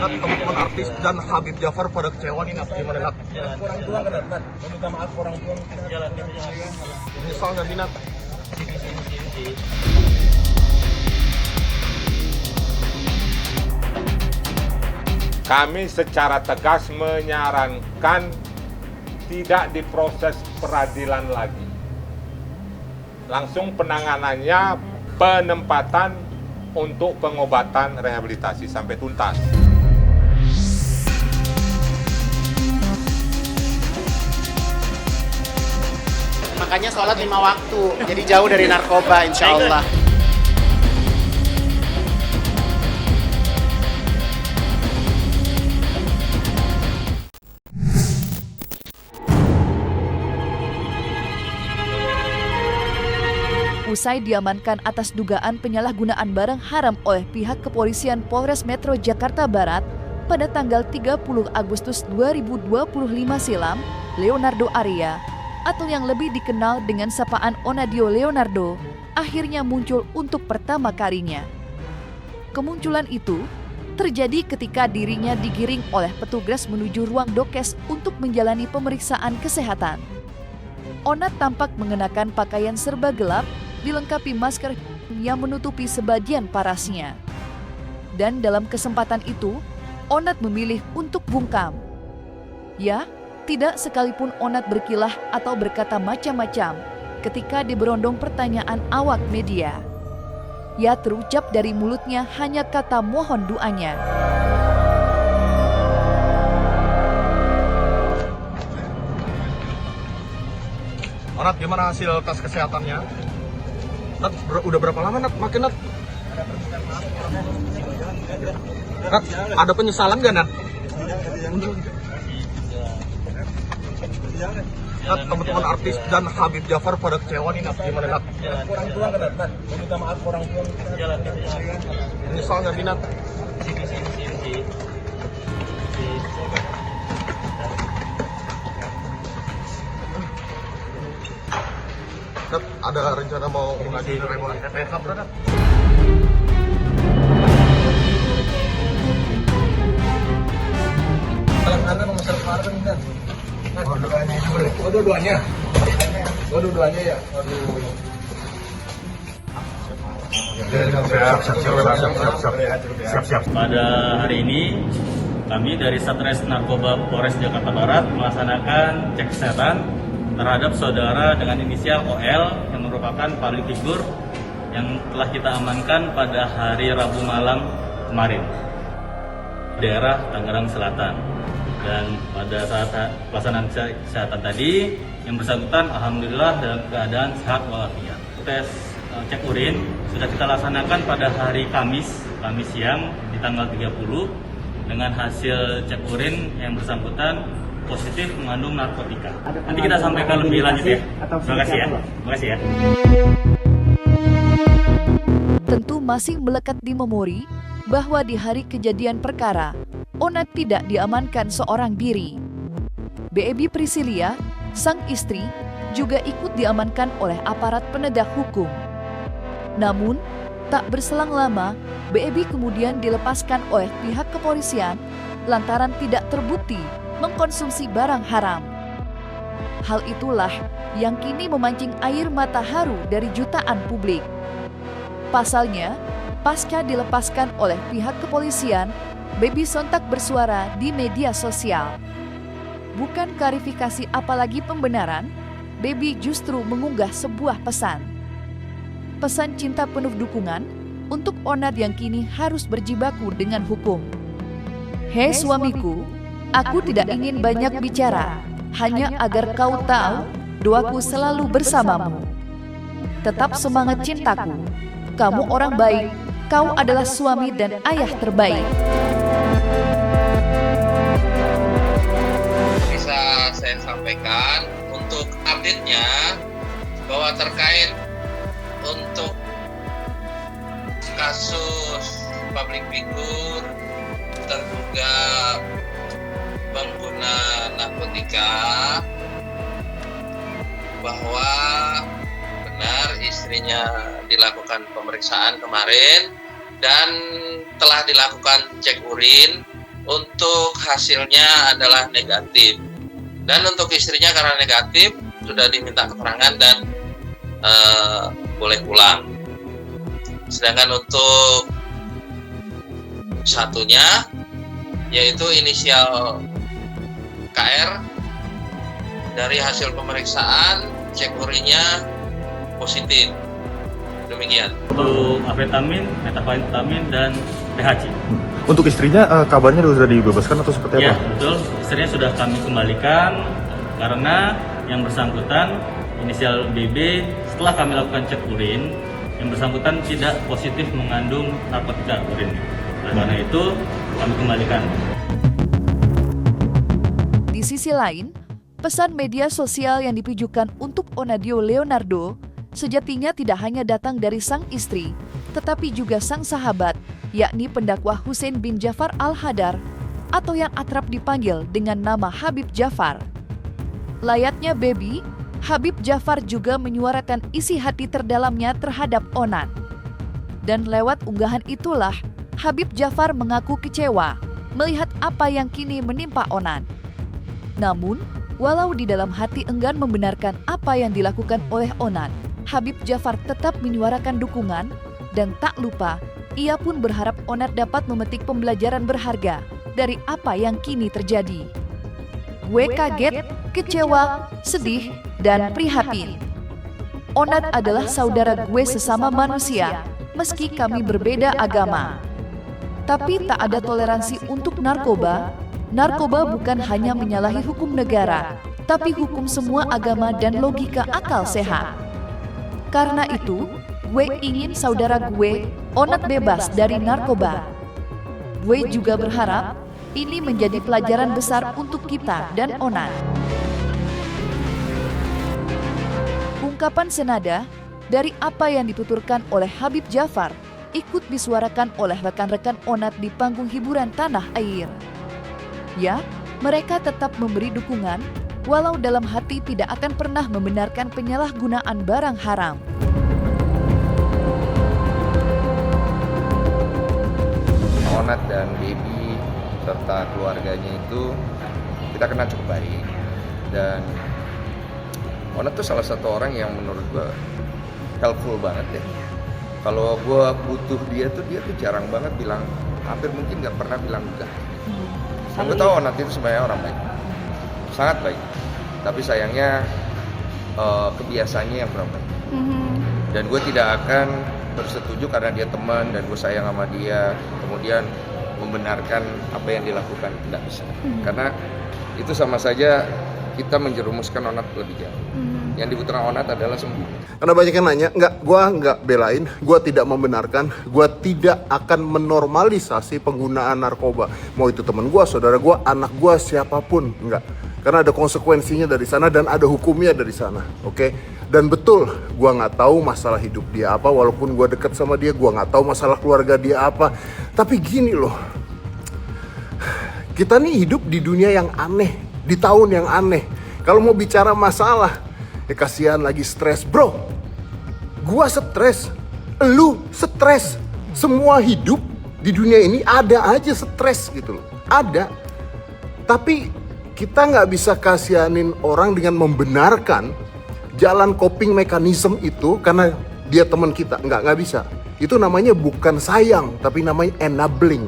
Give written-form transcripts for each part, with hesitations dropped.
Nat, teman-teman artis dan Habib Jafar pada kecewa nih, Nat. Gimana, Nat? Orang tua kan, Nat? Minta maaf orang tua. Menyesal nggak sih, Nat? Kami secara tegas menyarankan tidak diproses peradilan lagi. Langsung penanganannya penempatan untuk pengobatan rehabilitasi sampai tuntas. Makanya sholat 5 waktu, jadi jauh dari narkoba insya Allah. Usai diamankan atas dugaan penyalahgunaan barang haram oleh pihak kepolisian Polres Metro Jakarta Barat pada tanggal 30 Agustus 2025 silam, Leonardo Arya, atau yang lebih dikenal dengan sapaan Onadio Leonardo, akhirnya muncul untuk pertama kalinya. Kemunculan itu terjadi ketika dirinya digiring oleh petugas menuju ruang dokes untuk menjalani pemeriksaan kesehatan. Onat tampak mengenakan pakaian serba gelap, dilengkapi masker yang menutupi sebagian parasnya. Dan dalam kesempatan itu, Onat memilih untuk bungkam. Ya, tidak sekalipun Onat berkilah atau berkata macam-macam ketika diberondong pertanyaan awak media. Ya, terucap dari mulutnya hanya kata mohon doanya. Nat, gimana hasil tes kesehatannya? Nat, udah berapa lama, Nat? Makin, Nat? Nat, ada penyesalan nggak, Nat? Nat, teman-teman artis dan Habib Jafar pada kecewa nih, Nat. Gimana, Nat? Orang tua kan, Nat? Minta maaf orang tua. Menyesal nggak sih, Nat? Nat, ada rencana mau mengajuin remoran TPH, bro, Nat? Anda mau masalah kemarin kan, Nat? Dua-duanya. Dua-duanya ya. Siap. Pada hari ini, kami dari Satres Narkoba Polres Jakarta Barat melaksanakan cek kesehatan terhadap saudara dengan inisial OL yang merupakan public figure yang telah kita amankan pada hari Rabu malam kemarin, daerah Tangerang Selatan. Dan pada saat pelaksanaan kesehatan tadi, yang bersangkutan alhamdulillah dalam keadaan sehat walafiat. Tes cek urin sudah kita laksanakan pada hari Kamis siang di tanggal 30 dengan hasil cek urin yang bersangkutan positif mengandung narkotika. Nanti kita sampaikan lebih lanjut ya. Terima kasih ya. Terima kasih ya. Tentu masih melekat di memori bahwa di hari kejadian perkara, Onat tidak diamankan seorang diri. Bebi Priscilia, sang istri, juga ikut diamankan oleh aparat penegak hukum. Namun, tak berselang lama, Bebi kemudian dilepaskan oleh pihak kepolisian lantaran tidak terbukti mengkonsumsi barang haram. Hal itulah yang kini memancing air mata haru dari jutaan publik. Pasalnya, pasca dilepaskan oleh pihak kepolisian, Bebi sontak bersuara di media sosial. Bukan klarifikasi apalagi pembenaran, Bebi justru mengunggah sebuah pesan. Pesan cinta penuh dukungan untuk Onat yang kini harus berjibaku dengan hukum. Hei suamiku, aku tidak ingin banyak bicara, hanya agar kau tahu doaku selalu bersamamu. Tetap semangat cintaku, kamu orang baik, kau adalah suami dan ayah terbaik. Bisa saya sampaikan untuk update-nya bahwa terkait untuk kasus public figure terduga pengguna narkotika, bahwa benar istrinya dilakukan pemeriksaan kemarin dan telah dilakukan cek urin untuk hasilnya adalah negatif. Dan untuk istrinya karena negatif sudah diminta keterangan dan boleh pulang. Sedangkan untuk satunya yaitu inisial KR, dari hasil pemeriksaan cek urinnya positif. Demikian. Untuk amfetamin, methamphetamine, dan THC. Untuk istrinya kabarnya sudah dibebaskan atau seperti Ya, apa? betul. Istrinya sudah kami kembalikan karena yang bersangkutan inisial BB setelah kami lakukan cek urin, yang bersangkutan tidak positif mengandung narkotika urin. Karena itu kami kembalikan. Di sisi lain, pesan media sosial yang ditujukan untuk Onadio Leonardo sejatinya tidak hanya datang dari sang istri, tetapi juga sang sahabat, yakni pendakwa Husein bin Jafar Al-Hadar atau yang akrab dipanggil dengan nama Habib Jafar. Layaknya Baby, Habib Jafar juga menyuarakan isi hati terdalamnya terhadap Onat. Dan lewat unggahan itulah, Habib Jafar mengaku kecewa melihat apa yang kini menimpa Onat. Namun, walau di dalam hati enggan membenarkan apa yang dilakukan oleh Onat, Habib Jafar tetap menyuarakan dukungan dan tak lupa, ia pun berharap Onat dapat memetik pembelajaran berharga dari apa yang kini terjadi. Gue kaget, kecewa, sedih, dan prihatin. Onat adalah saudara gue sesama manusia, meski kami berbeda agama. Tapi tak ada toleransi untuk narkoba. Narkoba bukan hanya menyalahi hukum negara, tapi hukum semua agama dan logika akal sehat. Karena itu, gue ingin saudara gue, Onat, bebas dari narkoba. Gue juga berharap ini menjadi pelajaran besar untuk kita dan Onat. Ungkapan senada dari apa yang dituturkan oleh Habib Jafar ikut disuarakan oleh rekan-rekan Onat di panggung hiburan tanah air. Ya, mereka tetap memberi dukungan, walau dalam hati tidak akan pernah membenarkan penyalahgunaan barang haram. Onat dan Baby serta keluarganya itu kita kenal cukup baik, dan Onat tuh salah satu orang yang menurut gue helpful banget ya. Kalau gue butuh dia tuh jarang banget bilang, hampir mungkin nggak pernah bilang enggak. Dan gue tahu Onat itu sebenarnya orang baik, sangat baik. Tapi sayangnya kebiasaannya yang kurang baik. Dan gue tidak akan bersetuju karena dia teman dan gue sayang sama dia, kemudian membenarkan apa yang dilakukan, tidak bisa. Karena itu sama saja kita menjerumuskan Onat lebih jauh. Yang dibutuhkan Onat adalah sembuh. Karena banyak yang nanya, gue nggak belain, gue tidak membenarkan, gue tidak akan menormalisasi penggunaan narkoba. Mau itu teman gue, saudara gue, anak gue, siapapun, enggak. Karena ada konsekuensinya dari sana dan ada hukumnya dari sana, oke? Dan betul, gue nggak tahu masalah hidup dia apa, walaupun gue dekat sama dia, gue nggak tahu masalah keluarga dia apa. Tapi gini loh, kita nih hidup di dunia yang aneh, di tahun yang aneh. Kalau mau bicara masalah, ya kasihan lagi stres, bro. Gua stres, lu stres. Semua hidup di dunia ini ada aja stres gitu loh. Ada. Tapi kita nggak bisa kasihanin orang dengan membenarkan jalan coping mekanisme itu karena dia teman kita. Nggak bisa. Itu namanya bukan sayang, tapi namanya enabling.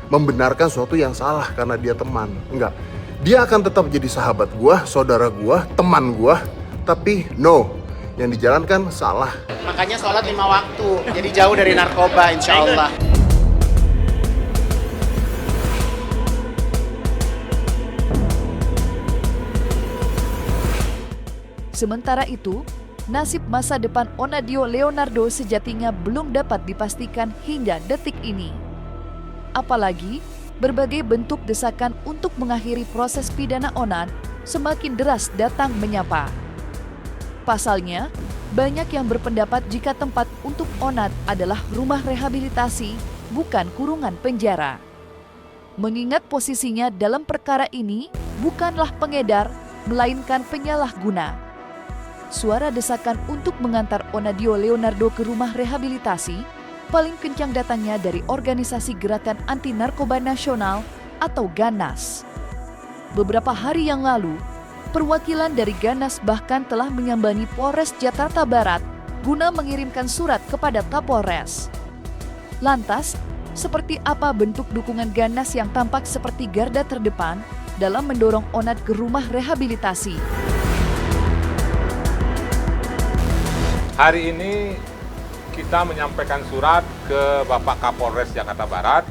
Membenarkan sesuatu yang salah karena dia teman. Enggak. Dia akan tetap jadi sahabat gua, saudara gua, teman gua. Tapi no, yang dijalankan salah. Makanya sholat 5 waktu, jadi jauh dari narkoba insya Allah. Sementara itu, nasib masa depan Onadio Leonardo sejatinya belum dapat dipastikan hingga detik ini. Apalagi, berbagai bentuk desakan untuk mengakhiri proses pidana Onat semakin deras datang menyapa. Pasalnya, banyak yang berpendapat jika tempat untuk Onat adalah rumah rehabilitasi, bukan kurungan penjara. Mengingat posisinya dalam perkara ini bukanlah pengedar, melainkan penyalahguna. Suara desakan untuk mengantar Onadio Leonardo ke rumah rehabilitasi paling kencang datangnya dari Organisasi Gerakan Anti Narkoba Nasional atau Ganas. Beberapa hari yang lalu, perwakilan dari Ganas bahkan telah menyambangi Polres Jakarta Barat guna mengirimkan surat kepada Kapolres. Lantas, seperti apa bentuk dukungan Ganas yang tampak seperti garda terdepan dalam mendorong Onat ke rumah rehabilitasi? Hari ini kita menyampaikan surat ke Bapak Kapolres Jakarta Barat.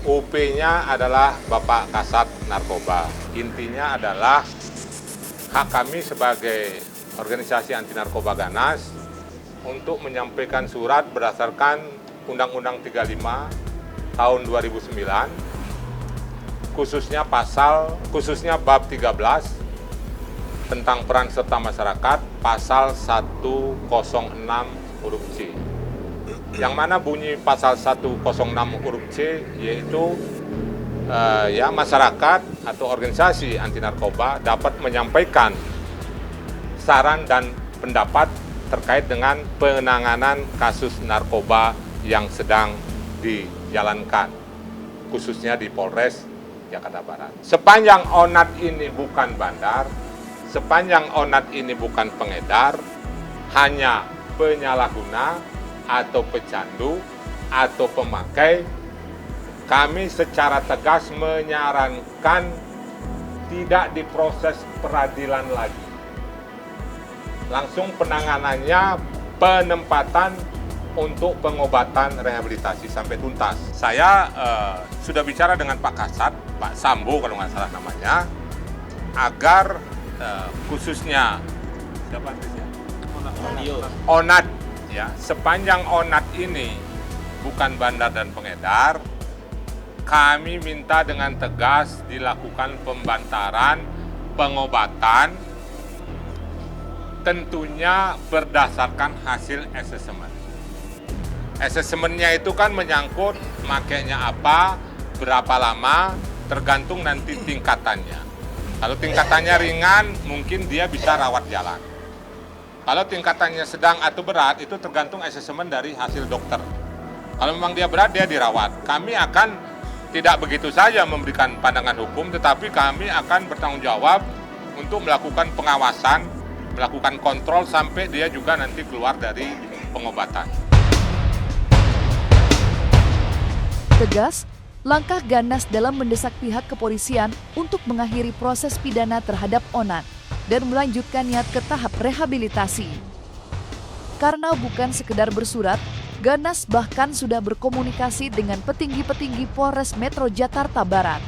UP-nya adalah Bapak Kasat Narkoba. Intinya adalah hak kami sebagai organisasi anti narkoba Ganas untuk menyampaikan surat berdasarkan Undang-Undang 35 tahun 2009, khususnya bab 13 tentang peran serta masyarakat, pasal 106 huruf C. Yang mana bunyi pasal 106 huruf C yaitu masyarakat atau organisasi anti narkoba dapat menyampaikan saran dan pendapat terkait dengan penanganan kasus narkoba yang sedang dijalankan, khususnya di Polres Jakarta Barat. Sepanjang Onat ini bukan bandar, sepanjang Onat ini bukan pengedar, hanya penyalahguna atau pecandu atau pemakai, kami secara tegas menyarankan tidak diproses peradilan lagi. Langsung penanganannya penempatan untuk pengobatan rehabilitasi sampai tuntas. Saya sudah bicara dengan Pak Kasat, Pak Sambo kalau nggak salah namanya, agar khususnya siapa Onat, ya, sepanjang Onat ini bukan bandar dan pengedar, kami minta dengan tegas dilakukan pembantaran, pengobatan, tentunya berdasarkan hasil asesmen. Asesmennya itu kan menyangkut makainya apa, berapa lama, tergantung nanti tingkatannya. Kalau tingkatannya ringan, mungkin dia bisa rawat jalan. Kalau tingkatannya sedang atau berat, itu tergantung asesmen dari hasil dokter. Kalau memang dia berat, dia dirawat. Kami akan tidak begitu saja memberikan pandangan hukum, tetapi kami akan bertanggung jawab untuk melakukan pengawasan, melakukan kontrol sampai dia juga nanti keluar dari pengobatan. Tegas, langkah Ganas dalam mendesak pihak kepolisian untuk mengakhiri proses pidana terhadap Onat dan melanjutkannya ke tahap rehabilitasi. Karena bukan sekedar bersurat, Ganas bahkan sudah berkomunikasi dengan petinggi-petinggi Polres Metro Jakarta Barat.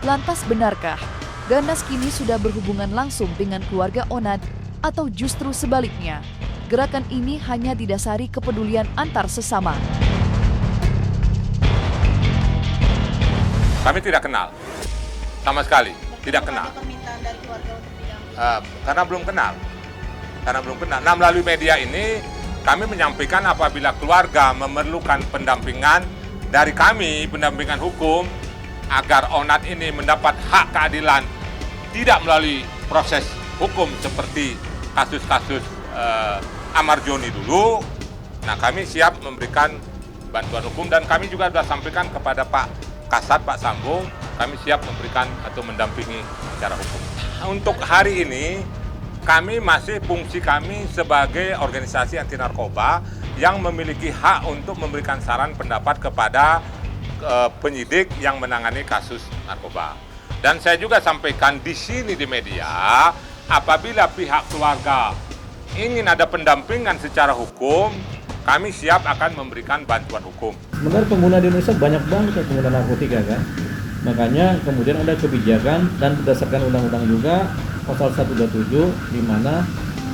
Lantas benarkah Ganas kini sudah berhubungan langsung dengan keluarga Onat atau justru sebaliknya? Gerakan ini hanya didasari kepedulian antar sesama. Kami tidak kenal, sama sekali, tidak kenal. Karena belum kenal. Nah, melalui media ini, kami menyampaikan apabila keluarga memerlukan pendampingan dari kami, pendampingan hukum, agar Onat ini mendapat hak keadilan, tidak melalui proses hukum seperti kasus-kasus Amar Joni dulu. Nah, kami siap memberikan bantuan hukum dan kami juga sudah sampaikan kepada Pak Kasat, Pak Sambo, kami siap memberikan atau mendampingi secara hukum. Untuk hari ini, fungsi kami sebagai organisasi anti narkoba yang memiliki hak untuk memberikan saran pendapat kepada penyidik yang menangani kasus narkoba. Dan saya juga sampaikan di sini di media, apabila pihak keluarga ingin ada pendampingan secara hukum, kami siap akan memberikan bantuan hukum. Sebenarnya pengguna di Indonesia banyak banget ya pengguna narkotika kan. Makanya kemudian ada kebijakan dan berdasarkan undang-undang juga pasal 127 di mana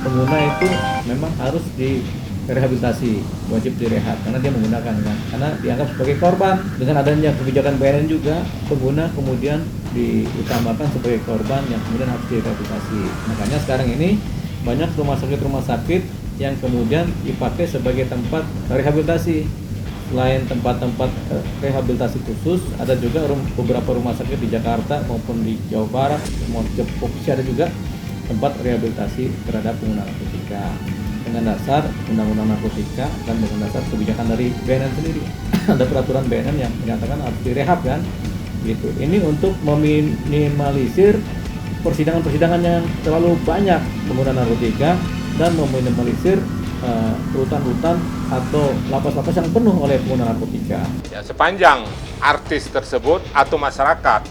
pengguna itu memang harus direhabilitasi, wajib direhab karena dia menggunakan kan. Karena dianggap sebagai korban. Dengan adanya kebijakan BNN juga pengguna kemudian diutamakan sebagai korban yang kemudian harus direhabilitasi. Makanya sekarang ini banyak rumah sakit yang kemudian dipakai sebagai tempat rehabilitasi. Selain tempat-tempat rehabilitasi khusus, ada juga beberapa rumah sakit di Jakarta maupun di Jawa Barat, maupun ada juga tempat rehabilitasi terhadap pengguna narkotika dengan dasar undang-undang narkotika dan dengan dasar kebijakan dari BNN sendiri. Ada peraturan BNN yang menyatakan harus direhab kan. gitu. Ini untuk meminimalisir persidangan-persidangan yang terlalu banyak penggunaan narkotika dan meminimalisir rutan-rutan atau lapas-lapas yang penuh oleh pengguna narkotika. Ya, sepanjang artis tersebut atau masyarakat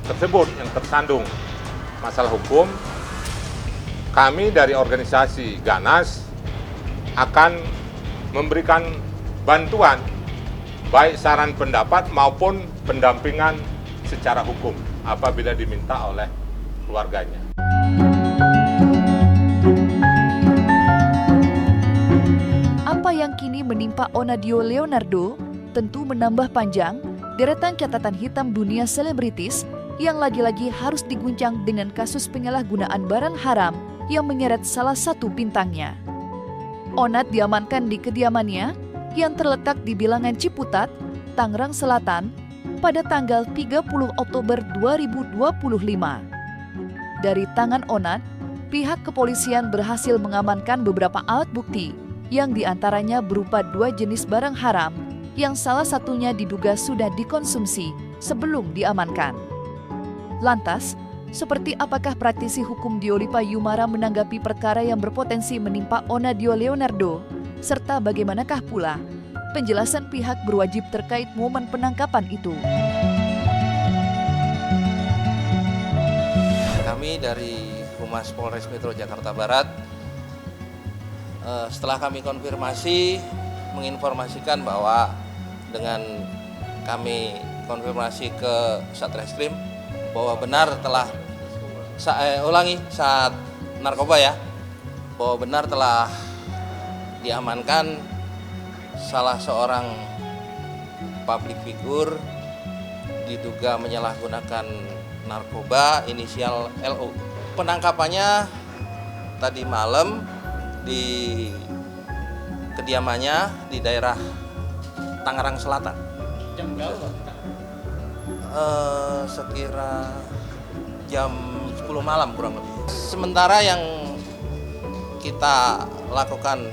tersebut yang tersandung masalah hukum, kami dari organisasi Ganas akan memberikan bantuan baik saran pendapat maupun pendampingan secara hukum apabila diminta oleh keluarganya. Apa yang kini menimpa Onadio Leonardo tentu menambah panjang deretan catatan hitam dunia selebritis yang lagi-lagi harus diguncang dengan kasus penyalahgunaan barang haram yang menyeret salah satu bintangnya. Onat diamankan di kediamannya yang terletak di bilangan Ciputat, Tangerang Selatan pada tanggal 30 Oktober 2025. Dari tangan Onat, pihak kepolisian berhasil mengamankan beberapa alat bukti yang diantaranya berupa 2 jenis barang haram yang salah satunya diduga sudah dikonsumsi sebelum diamankan. Lantas, seperti apakah praktisi hukum Diolipa Yumara menanggapi perkara yang berpotensi menimpa Onadio Leonardo, serta bagaimanakah pula penjelasan pihak berwajib terkait momen penangkapan itu? Kami dari Humas Polres Metro Jakarta Barat, setelah kami konfirmasi, menginformasikan bahwa dengan kami konfirmasi ke Satreskrim bahwa benar telah saat narkoba ya, bahwa benar telah diamankan salah seorang public figure diduga menyalahgunakan narkoba inisial LO. Penangkapannya tadi malam di kediamannya di daerah Tangerang Selatan. Jam berapa? Sekira jam 10 malam kurang lebih. Sementara yang kita lakukan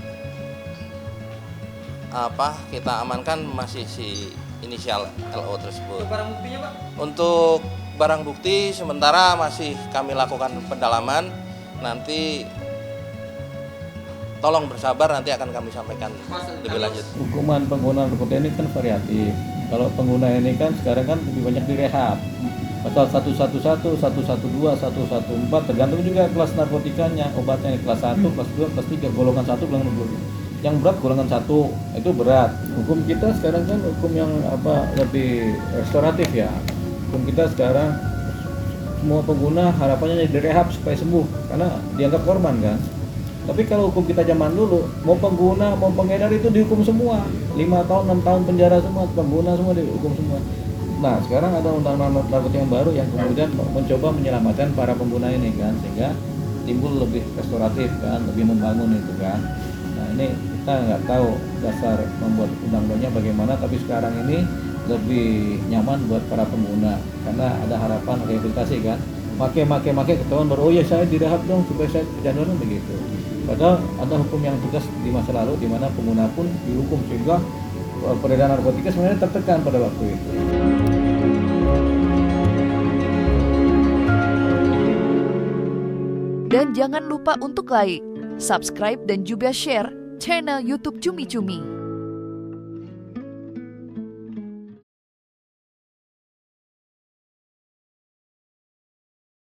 kita amankan masih si inisial LO tersebut. Untuk barang buktinya, Pak? Untuk barang bukti sementara masih kami lakukan pendalaman. Nanti tolong bersabar, nanti akan kami sampaikan lebih lanjut. Hukuman pengguna narkotika ini kan variatif. Kalau pengguna ini kan sekarang kan lebih banyak direhab. Pasal 111, 112, 114 tergantung juga kelas narkotikanya, obatnya kelas 1, kelas 2, kelas 3, golongan 1, golongan 2. Yang berat golongan 1 itu berat. Hukum kita sekarang kan hukum yang lebih restoratif ya. Hukum kita sekarang semua pengguna harapannya direhab supaya sembuh karena dianggap korban kan. Tapi kalau hukum kita zaman dulu, mau pengguna, mau pengedar itu dihukum semua. 5 tahun, 6 tahun penjara semua, pengguna semua dihukum semua. Nah, sekarang ada undang-undang narkotika yang baru yang kemudian mencoba menyelamatkan para pengguna ini kan, sehingga timbul lebih restoratif kan, lebih membangun itu kan. Nah, ini kita nggak tahu dasar membuat undang-undangnya bagaimana, tapi sekarang ini lebih nyaman buat para pengguna karena ada harapan rehabilitasi kan. Make ketahuan baru, oh ya saya direhab dong supaya saya jangan begitu. Padahal ada hukum yang tegas di masa lalu di mana pengguna pun dihukum sehingga peredaran narkotika sebenarnya tertekan pada waktu itu. Dan jangan lupa untuk like, subscribe dan juga share channel YouTube Cumi Cumi.